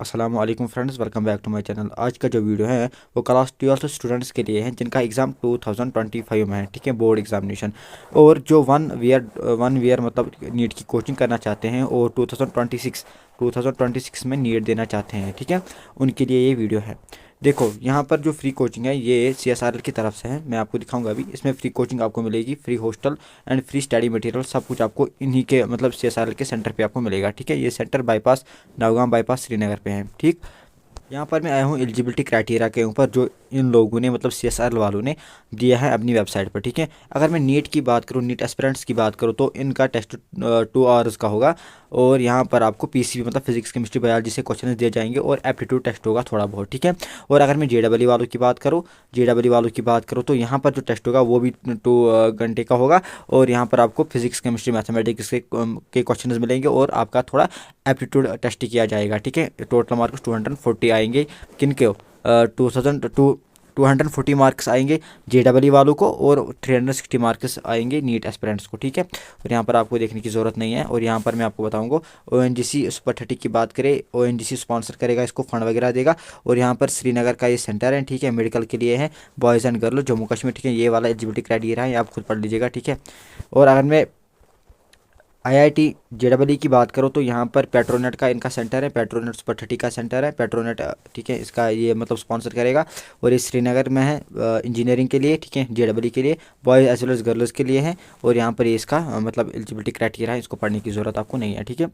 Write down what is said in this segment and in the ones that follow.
अस्सलाम वालेकुम friends, welcome back to my channel. आज का जो वीडियो है वो क्लास 12th स्टूडेंट्स के लिए है जिनका एग्ज़ाम 2025 में है, ठीक है, बोर्ड एग्जामिनेशन। और जो वन ईयर मतलब नीट की कोचिंग करना चाहते हैं और 2026 में नीट देना चाहते हैं, ठीक है, उनके लिए ये वीडियो है। देखो, यहाँ पर जो फ्री कोचिंग है ये CSRL की तरफ से है, मैं आपको दिखाऊंगा अभी। इसमें फ्री कोचिंग आपको मिलेगी, free hostel and free study material, सब कुछ आपको इन्हीं के मतलब CSRL के सेंटर पे आपको मिलेगा, ठीक है। ये centre bypass, Nowgam bypass, Srinagar पे है, ठीक। यहाँ पर मैं आया हूँ एलिजिबिलिटी क्राइटेरिया के ऊपर जो इन लोगों ने मतलब CSRL वालों ने दिया है अपनी वेबसाइट पर, ठीक है। अगर मैं नीट की बात करूँ, नीट एस्पिरेंट्स की बात करूँ, तो इनका टेस्ट 2 आवर्स का होगा। और यहाँ पर आपको PCB मतलब फिजिक्स केमिस्ट्री बायोलॉजी से क्वेश्चन दिए जाएंगे और एप्टीट्यूड टेस्ट होगा थोड़ा बहुत, ठीक है। और अगर मैं JEE वालों की बात करूँ, तो यहाँ पर जो टेस्ट होगा वो भी 2 घंटे का होगा। और यहाँ पर आपको फिजिक्स केमिस्ट्री मैथमेटिक्स के क्वेश्चन मिलेंगे और आपका थोड़ा एप्टीट्यूड टेस्ट किया जाएगा, ठीक है। टोटल मार्क्स 240 आएंगे, किन के 240 मार्क्स आएंगे JEE वालों को और 360 मार्क्स आएंगे नीट एस्पिरेंट्स को, ठीक है। और यहाँ पर आपको देखने की ज़रूरत नहीं है। और यहाँ पर मैं आपको बताऊंगा ONGC सुपर 30 की बात करें, ONGC स्पॉन्सर करेगा इसको, फंड वगैरह देगा। और यहाँ पर श्रीनगर का ये सेंटर है, ठीक है, मेडिकल के लिए है, boys and girl Jammu Kashmir, ठीक है। ये वाला एलिजिबिलिटी क्राइटेरिया है, ये आप खुद पढ़ लीजिएगा, ठीक है। और अगर मैं IIT JEE की बात करो तो यहाँ पर पेट्रोनेट का इनका सेंटर है, पेट्रोनेट सुपर 30 का सेंटर है, पेट्रोनेट, ठीक है, इसका ये मतलब स्पॉन्सर करेगा। और ये श्रीनगर में है, इंजीनियरिंग के लिए, ठीक है, JEE के लिए, boys as well as girls के लिए है। और यहाँ पर ये इसका मतलब एलिजिबिलिटी क्राइटेरिया है, इसको पढ़ने की ज़रूरत आपको नहीं है, ठीक है।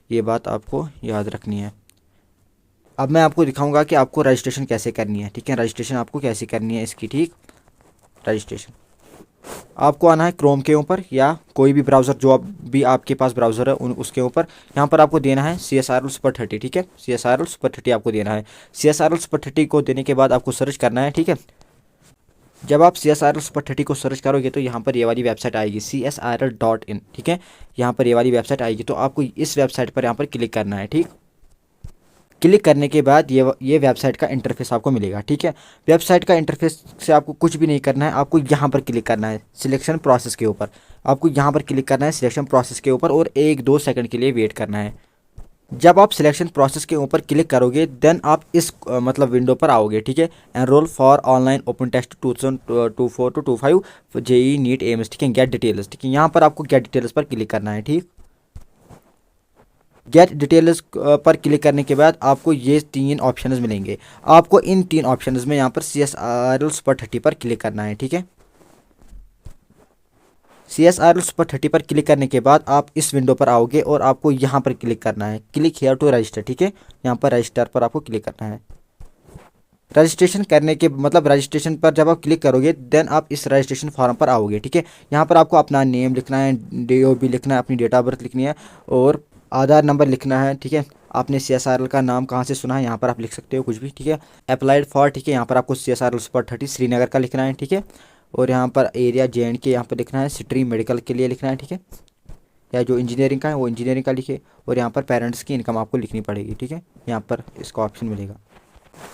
ये बात आपको याद रखनी है। अब मैं आपको दिखाऊंगा कि आपको रजिस्ट्रेशन कैसे करनी है, ठीक है, रजिस्ट्रेशन आपको कैसे करनी है इसकी, ठीक। रजिस्ट्रेशन आपको आना है क्रोम के ऊपर या कोई भी ब्राउज़र, जो भी आपके पास ब्राउज़र है उसके ऊपर। यहाँ पर आपको देना है CSRL सुपर 30, ठीक है, CSRL सुपर 30 आपको देना है। CSRL सुपर 30 को देने के बाद आपको सर्च करना है, ठीक है। जब आप CSRL सुपर 30 को सर्च करोगे तो यहाँ पर ये वाली वेबसाइट आएगी CSRL.in, ठीक है। यहाँ पर ये वाली वेबसाइट आएगी तो आपको इस वेबसाइट पर यहाँ पर क्लिक करना है, ठीक। क्लिक करने के बाद ये वेबसाइट का इंटरफेस आपको मिलेगा, ठीक है। वेबसाइट का इंटरफेस से आपको कुछ भी नहीं करना है, आपको यहाँ पर क्लिक करना है सिलेक्शन प्रोसेस के ऊपर। आपको यहाँ पर क्लिक करना है सिलेक्शन प्रोसेस के ऊपर और 1-2 सेकंड के लिए वेट करना है। जब आप सिलेक्शन प्रोसेस के ऊपर क्लिक करोगे देन आप इस मतलब विंडो पर आओगे, ठीक है। Enrol for online open test 2024 to 25 JEE NEET AIIMS, ठीक है, गेट डिटेल्स, ठीक है। यहाँ पर आपको गेट डिटेल्स पर क्लिक करना है, ठीक। गेट डिटेल्स पर क्लिक करने के बाद आपको ये 3 ऑप्शंस मिलेंगे। आपको इन 3 ऑप्शंस में यहाँ पर CSRL सुपर 30 पर क्लिक करना है, ठीक है। CSRL सुपर 30 पर क्लिक करने के बाद आप इस विंडो पर आओगे और आपको यहाँ पर क्लिक करना है, क्लिक हियर टू रजिस्टर, ठीक है। यहाँ पर रजिस्टर पर आपको क्लिक करना है। रजिस्ट्रेशन करने के मतलब रजिस्ट्रेशन पर जब आप क्लिक करोगे देन आप इस रजिस्ट्रेशन फॉर्म पर आओगे, ठीक है। यहाँ पर आपको अपना नेम लिखना है, DOB लिखना है, अपनी डेट ऑफ बर्थ लिखनी है और आधार नंबर लिखना है, ठीक है। आपने CSRL का नाम कहाँ से सुना है यहाँ पर आप लिख सकते हो कुछ भी, ठीक है। अप्लाइड फॉर, ठीक है, यहाँ पर आपको CSRL सुपर 30 श्रीनगर का लिखना है, ठीक है। और यहाँ पर एरिया JNK यहाँ पर लिखना है, सिटी मेडिकल के लिए लिखना है, ठीक है। या जो इंजीनियरिंग का है वो इंजीनियरिंग का लिखे। और यहाँ पर पेरेंट्स की इनकम आपको लिखनी पड़ेगी, ठीक है। यहाँ पर इसका ऑप्शन मिलेगा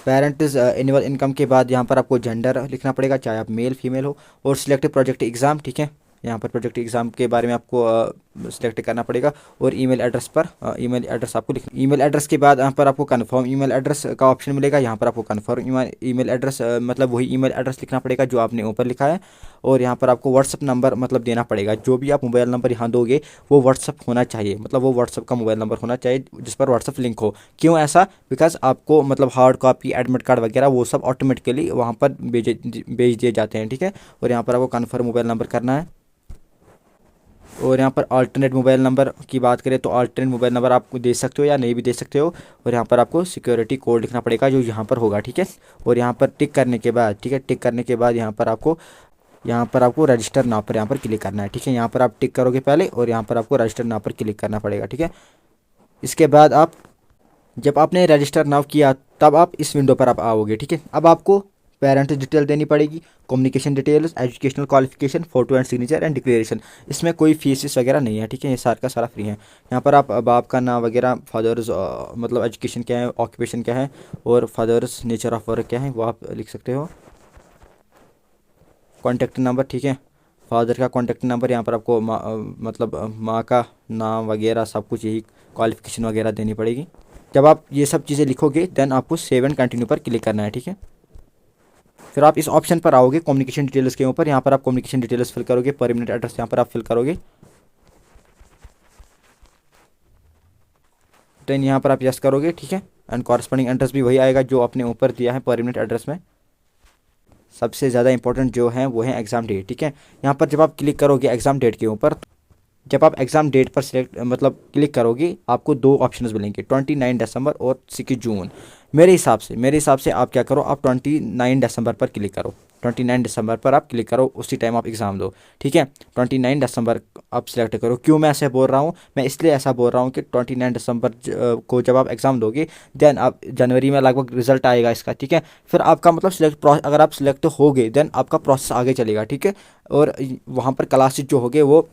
पेरेंट्स एनुअल इनकम के बाद यहाँ पर आपको जेंडर लिखना पड़ेगा, चाहे आप मेल फीमेल हो। और सिलेक्ट प्रोजेक्ट एग्ज़ाम, ठीक है, यहाँ पर प्रोजेक्ट एग्ज़ाम के बारे में आपको सिलेक्ट करना पड़ेगा। और ईमेल एड्रेस पर ईमेल एड्रेस आपको लिखना। ईमेल एड्रेस के बाद यहाँ पर आपको कंफर्म ईमेल एड्रेस का ऑप्शन मिलेगा। यहाँ पर आपको कंफर्म ईमेल एड्रेस मतलब वही ईमेल एड्रेस लिखना पड़ेगा जो आपने ऊपर लिखा है। और यहाँ पर आपको व्हाट्सअप नंबर मतलब देना पड़ेगा, जो भी आप मोबाइल नंबर यहाँ दोगे वो व्हाट्सअप होना चाहिए, मतलब वो व्हाट्सअप का मोबाइल नंबर होना चाहिए जिस पर व्हाट्सअप लिंक हो। क्यों ऐसा? बिकॉज आपको मतलब हार्ड कॉपी, एडमिट कार्ड वगैरह वो सब ऑटोमेटिकली वहाँ पर भेज दिए जाते हैं, ठीक है। और यहाँ पर आपको कन्फर्म मोबाइल नंबर करना है। और यहाँ पर अल्टरनेट मोबाइल नंबर की बात करें तो अल्टरनेट मोबाइल नंबर आपको दे सकते हो या नहीं भी दे सकते हो। और यहाँ पर आपको सिक्योरिटी कोड लिखना पड़ेगा जो यहाँ पर होगा, ठीक है। और यहाँ पर टिक करने के बाद, ठीक है, टिक करने के बाद यहाँ पर आपको रजिस्टर नाउ पर यहाँ पर क्लिक करना है, ठीक है। यहाँ पर आप टिक करोगे पहले और यहाँ पर आपको रजिस्टर नाउ पर क्लिक करना पड़ेगा, ठीक है। इसके बाद आप जब आपने रजिस्टर नाउ किया तब आप इस विंडो पर आप आओगे, ठीक है। अब आपको पेरेंट डिटेल देनी पड़ेगी, communication details, educational qualification, photo and signature and declaration. इसमें कोई फीस वगैरह नहीं है, ठीक है, ये सारा का सारा फ्री है। यहाँ पर आप बाप का नाम वगैरह, फादर्स मतलब एजुकेशन क्या है, ऑक्यूपेशन क्या है और फादर्स नेचर ऑफ वर्क क्या है वो आप लिख सकते हो। कॉन्टैक्ट नंबर, ठीक है, फादर का कॉन्टैक्ट नंबर। यहाँ पर आपको मतलब माँ का नाम वगैरह सब कुछ, यही क्वालिफिकेशन वगैरह देनी पड़ेगी। जब आप ये सब चीज़ें लिखोगे देन आपको सेव एंड कंटिन्यू पर क्लिक करना है, ठीक है। फिर आप इस ऑप्शन पर आओगे कम्युनिकेशन डिटेल्स के ऊपर, यहाँ पर आप कम्युनिकेशन डिटेल्स फिल करोगे, परमानेंट एड्रेस यहाँ पर आप फिल करोगे, देन यहाँ पर आप यस करोगे, ठीक है। एंड कॉरस्पॉन्डिंग एड्रेस भी वही आएगा जो आपने ऊपर दिया है परमानेंट एड्रेस में। सबसे ज़्यादा इंपॉर्टेंट जो है वो है एग्ज़ाम डेट, ठीक है। यहाँ पर जब आप क्लिक करोगे एग्ज़ाम डेट के ऊपर, जब आप एग्ज़ाम डेट पर सिलेक्ट मतलब क्लिक करोगे आपको दो ऑप्शंस मिलेंगे, 29 दिसंबर और 6 जून। मेरे हिसाब से आप क्या करो, आप 29 दिसंबर पर क्लिक करो, 29 दिसंबर पर आप क्लिक करो, उसी टाइम आप एग्ज़ाम दो, ठीक है। 29 दिसंबर आप सिलेक्ट करो। क्यों मैं ऐसे बोल रहा हूँ, मैं इसलिए ऐसा बोल रहा हूँ कि 29 दिसंबर को जब आप एग्ज़ाम दोगे देन आप जनवरी में लगभग रिजल्ट आएगा इसका, ठीक है। फिर आपका मतलब अगर आप सिलेक्ट हो गए देन आपका प्रोसेस आगे चलेगा, ठीक है। और वहाँ पर क्लासेस जो होंगे वो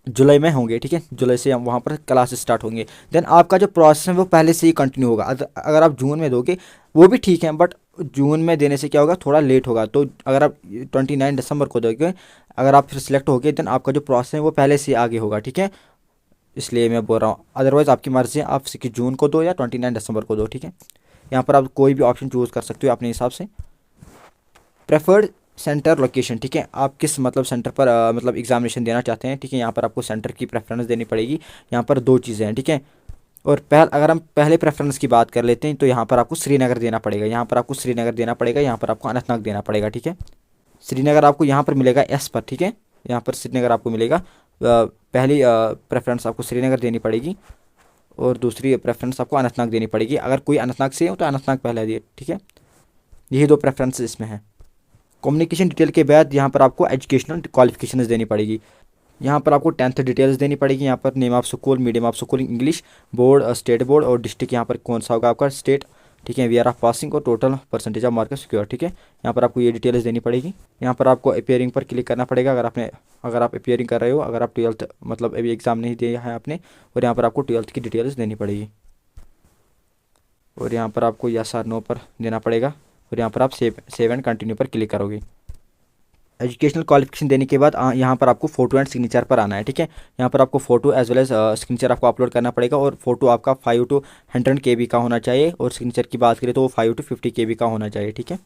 जुलाई में होंगे, ठीक है। जुलाई से हम वहाँ पर क्लासेस स्टार्ट होंगे। देन आपका जो प्रोसेस है वो पहले से ही कंटिन्यू होगा। अगर आप जून में दोगे वो भी ठीक है, बट जून में देने से क्या होगा, थोड़ा लेट होगा। तो अगर आप 29 दिसंबर को दोगे, अगर आप फिर सिलेक्ट हो गए देन आपका जो प्रोसेस है वो पहले से आगे होगा, ठीक है। इसलिए मैं बोल रहा हूँ, अदरवाइज़ आपकी मर्ज़ी है, आप 6 जून को दो या 29 दिसंबर को दो, ठीक है। यहाँ पर आप कोई भी ऑप्शन चूज़ कर सकते हो अपने हिसाब से। प्रेफर्ड सेंटर लोकेशन, ठीक है। आप किस मतलब सेंटर पर मतलब एग्जामिनेशन देना चाहते हैं, ठीक है। यहाँ पर आपको सेंटर की प्रेफरेंस देनी पड़ेगी। यहाँ पर दो चीज़ें हैं, ठीक है। और अगर हम पहले प्रेफरेंस की बात कर लेते हैं तो यहाँ पर आपको श्रीनगर देना पड़ेगा, यहाँ पर आपको श्रीनगर देना पड़ेगा, यहाँ पर आपको अनंतनाग देना पड़ेगा, ठीक है। श्रीनगर आपको यहाँ पर मिलेगा एस पर, ठीक है। यहाँ पर श्रीनगर आपको मिलेगा, पहली प्रेफरेंस आपको श्रीनगर देनी पड़ेगी और दूसरी प्रेफरेंस आपको अनंतनाग देनी पड़ेगी। अगर कोई अनंतनाग से हो तो अनंतनाग पहले दिए, ठीक है। यही दो प्रेफरेंस इसमें हैं। कम्युनिकेशन डिटेल के बाद यहाँ पर आपको एजुकेशनल क्वालिफिकेशंस देनी पड़ेगी। यहाँ पर आपको 10th डिटेल्स देनी पड़ेगी। यहाँ पर name of school, medium of school, English board, state board और डिस्ट्रिक्ट यहाँ पर कौन सा होगा आपका स्टेट, ठीक है। ईयर ऑफ पासिंग और total percentage of marks secure, ठीक है। यहाँ पर आपको ये डिटेल्स देनी पड़ेगी। यहाँ पर आपको अपियरिंग पर क्लिक करना पड़ेगा अगर आप अपियरिंग कर रहे हो, अगर आप 12th मतलब अभी एग्ज़ाम नहीं दिया है आपने। और यहाँ पर आपको 12th की डिटेल्स देनी पड़ेगी और यहाँ पर आपको यस और नो पर देना पड़ेगा और यहाँ पर आप सेव एंड कंटिन्यू पर क्लिक करोगे। एजुकेशनल क्वालिफिकेशन देने के बाद यहाँ पर आपको फोटो एंड सिग्नेचर पर आना है, ठीक है। यहाँ पर आपको photo as well as signature आपको अपलोड करना पड़ेगा और फोटो आपका 5 to 100 KB का होना चाहिए और सिग्नेचर की बात करें तो वो 5 to 50 KB का होना चाहिए, ठीक है।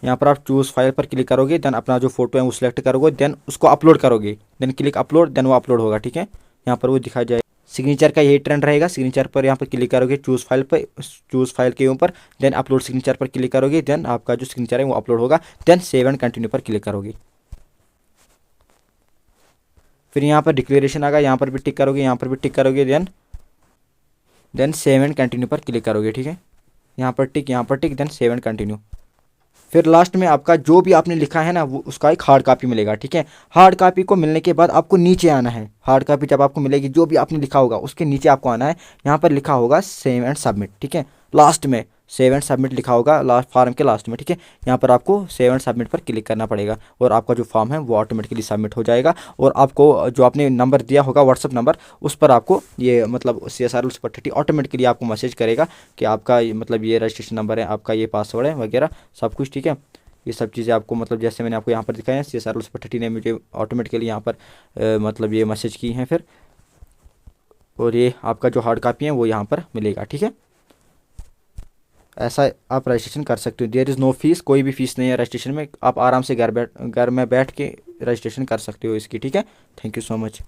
यहाँ पर आप चूज़ फाइल पर क्लिक करोगे, देन अपना जो फोटो है वो सिलेक्ट करोगे, देन उसको अपलोड करोगे, देन क्लिक अपलोड, देन वो अपलोड होगा, ठीक है। यहाँ पर वो दिखा जाए। सिग्नेचर का यही ट्रेंड रहेगा। सिग्नेचर पर यहाँ पर क्लिक करोगे, चूज़ फाइल के ऊपर, देन अपलोड सिग्नेचर पर क्लिक करोगे, देन आपका जो सिग्नेचर है वो अपलोड होगा, देन सेव एंड कंटिन्यू पर क्लिक करोगे। फिर यहाँ पर डिक्लेरेशन आएगा, यहाँ पर भी टिक करोगे, यहाँ पर भी टिक करोगे, देन सेव एंड कंटिन्यू पर क्लिक करोगे, ठीक है। यहाँ पर टिक, देन सेव एंड कंटिन्यू। फिर लास्ट में आपका जो भी आपने लिखा है ना वो उसका एक हार्ड कॉपी मिलेगा, ठीक है। हार्ड कॉपी को मिलने के बाद आपको नीचे आना है। हार्ड कॉपी जब आपको मिलेगी जो भी आपने लिखा होगा उसके नीचे आपको आना है। यहाँ पर लिखा होगा सेव एंड सबमिट, ठीक है। लास्ट में सेव एंड सबमिट लिखा होगा लास्ट फॉर्म के लास्ट में, ठीक है। यहाँ पर आपको सेव एंड सबमिट पर क्लिक करना पड़ेगा और आपका जो फॉर्म है वो ऑटोमेटिकली सबमिट हो जाएगा और आपको जो आपने नंबर दिया होगा व्हाट्सअप नंबर, उस पर आपको ये मतलब CSRL सुपर 30 ऑटोमेटिकली आपको मैसेज करेगा कि आपका मतलब ये रजिस्ट्रेशन नंबर है, आपका ये पासवर्ड है वगैरह सब कुछ, ठीक है। ये सब चीज़ें आपको मतलब जैसे मैंने आपको यहाँ पर दिखाया है, CSRL सुपर 30 ने मुझे ऑटोमेटिकली यहाँ पर मतलब ये मैसेज की हैं फिर, और ये आपका जो हार्ड कॉपी है वो यहाँ पर मिलेगा, ठीक है। ऐसा आप रजिस्ट्रेशन कर सकते हो। देयर इज़ नो फीस, कोई भी फीस नहीं है रजिस्ट्रेशन में। आप आराम से घर में बैठ के रजिस्ट्रेशन कर सकते हो इसकी, ठीक है। Thank you so much.